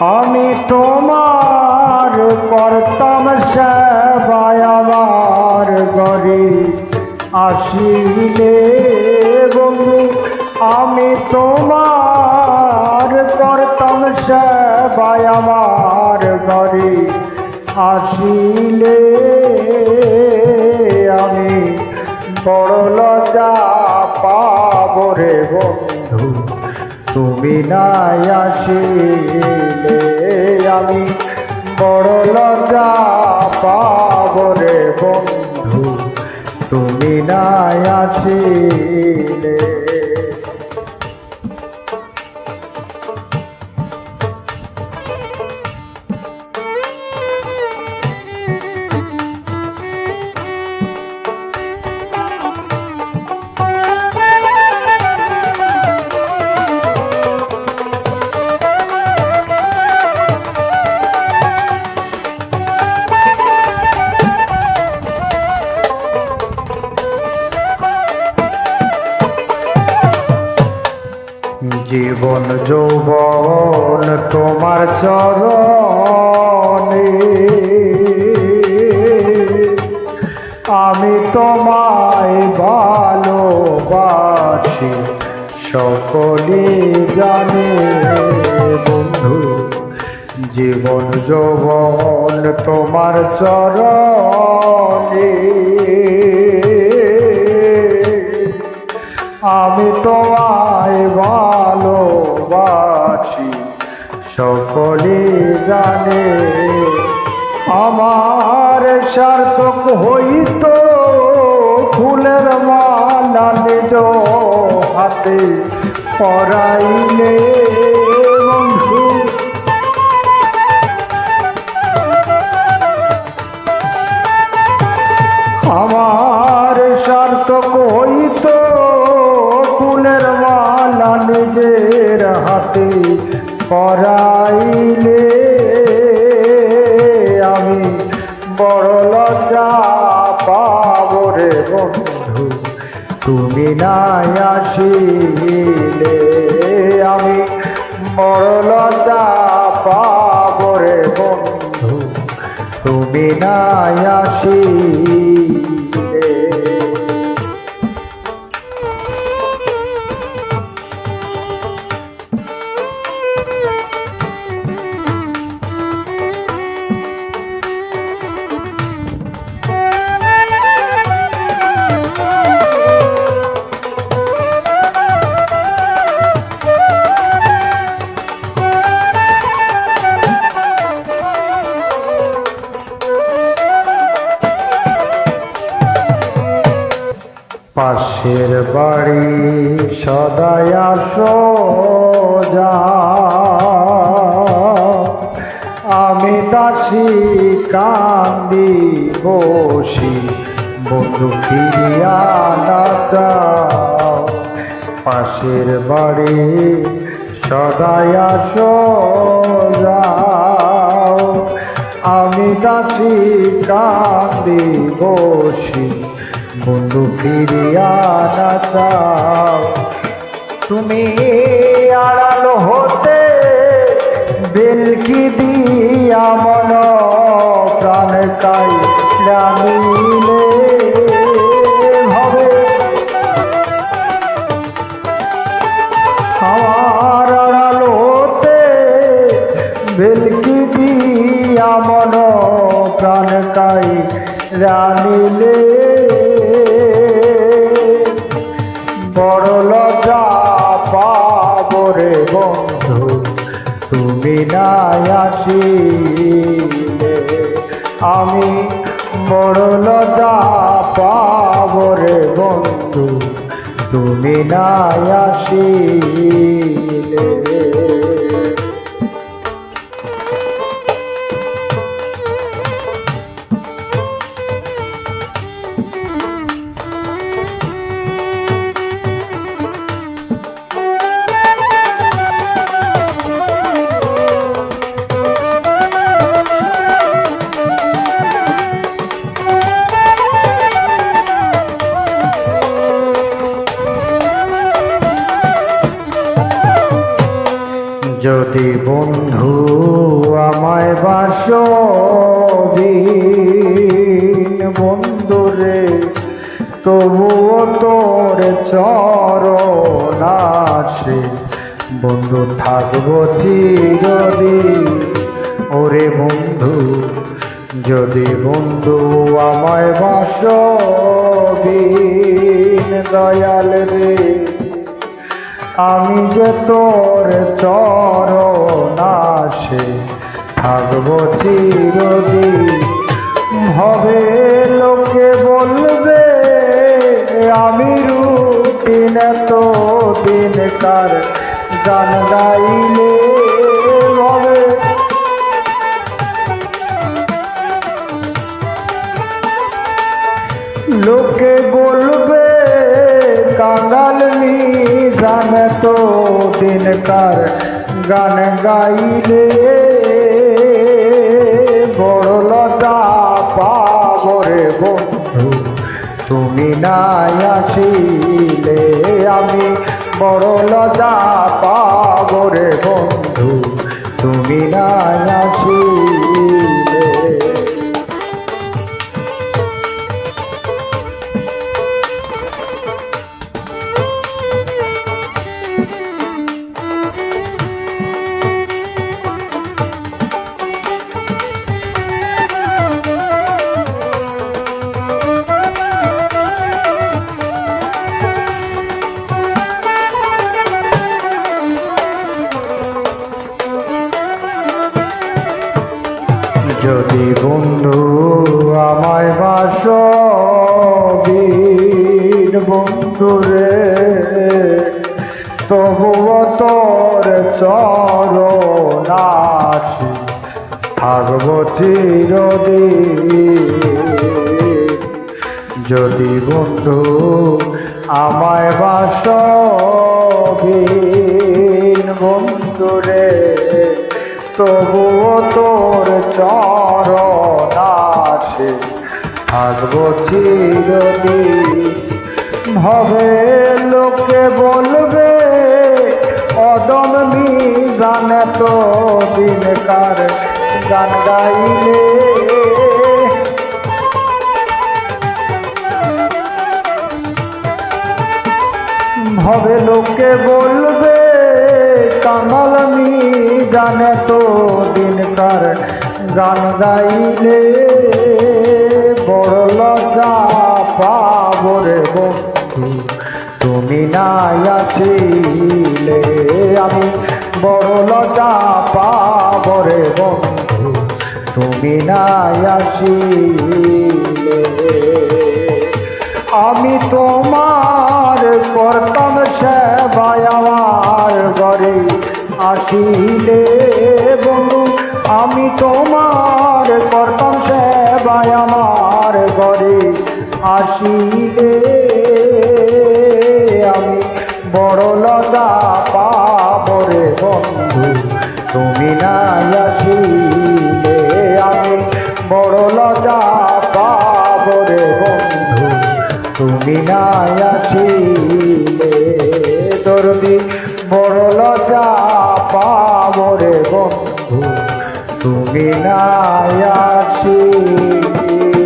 আমি তোমার করতাম সেবায় আমার ঘরে আসিলে বন্ধু, আমি তোমার করতাম সেবায় আমার ঘরে আসিলে আমি বড় লজ্জা পাব রে বন্ধু, তুমি নাই আসিলে আমি বড় লজ্জা পাব রে বন্ধু, তুমি নাই আসিলে। জীবন যৌবন তোমার চরণে, আমি তোমায় ভালোবাসি সকলে জানে বন্ধু। জীবন যৌবন তোমার চরণে, আমি তোমায় ভালোবাসি সকলে জানে। আমার সার্থক হইত ফুলের মালা নিজ হাতে পরাইলে বন্ধু, আমার সার্থক হইত ফুলের মালা নিজের হাতে পরাইলে আমি বড় লজ্জা পাব রে বন্ধু, তুমি নাই আসিলে আমি বড় লজ্জা পাব রে বন্ধু, তুমি নাই আসিলে। পাশের বাড়ি সদাই আসো যা, আমি দাসী কান্দি বসি বন্ধু ফিরিয়া না যাও। পাশের বাড়ি সদাই আসো যাও, আমি দাসী কান্দি বসি বন্ধু ফিরিয়া না চাও। তুমি আড়াল হতে বেলকি দিয়া মন প্রাণ কাই জানিলে হবে, আমার আড়াল হতে বেলকি দিয়া মন প্রাণ কাই জানিলে বড় লজ্জা পাব রে বন্ধু, তুমি নাই আসিলে আমি বড় লজ্জা পাব রে বন্ধু, তুমি নাই আসিলে। যদি বন্ধু আমায় বাসবিহীন বন্ধুরে, তবুও তোর চরণ আসে বন্ধু থাকবো চিরদিন। ওরে বন্ধু যদি বন্ধু আমায় বাসবিহীন দয়াল রে, আমি যে তোর চরণ আসে থাকবো চিরদিন। হবে লোকে বলবে আমি রুটিন এত দিনকার গান গাইলে, হবে লোকে বলবে কাঙ্গাল মিজান তো দিনকার গান গাইলে। বড় লজ্জা পাবো রে বন্ধু তুমি নাই আসিলে, আমি বড় লজ্জা পাবো রে বন্ধু তুমি নাই আসিলে। যদি বন্ধু আমায় বাসবিহীন বন্ধুরে, তবুও তোর চরণ আসে থাকবো চিরদিন। যদি বন্ধু আমায় বাসবিহীন বন্ধুরে, তবুও তোর চরণ আসে থাকবো চিরদিন। হবে লোকে বলবে অদম মিজান তো দিনকার গান গাইলে, হবে লোকে বলবে কামাল মিজান তো দিনকার গান গাইলে। বড় লজ্জা পাবো রে বন্ধু তুমি নাই আসিলে, আমি বড় লজ্জা পাবো রে বন্ধু তুমি নাই আসিলে। আমি তোমার করতাম সেবায় আমার ঘরে আসিলে বন্ধু, আমি তোমার করতাম সেবায় আমার ঘরে আসিলে। আমি বড় লজ্জা পাবো রে বন্ধু তুমি নাই আসিলে, আমি বড় লজ্জা পাবো রে বন্ধু তুমি নাই আসিলে। দরদি বড় লজ্জা পাবো রে বন্ধু তুমি নাই আসিলে।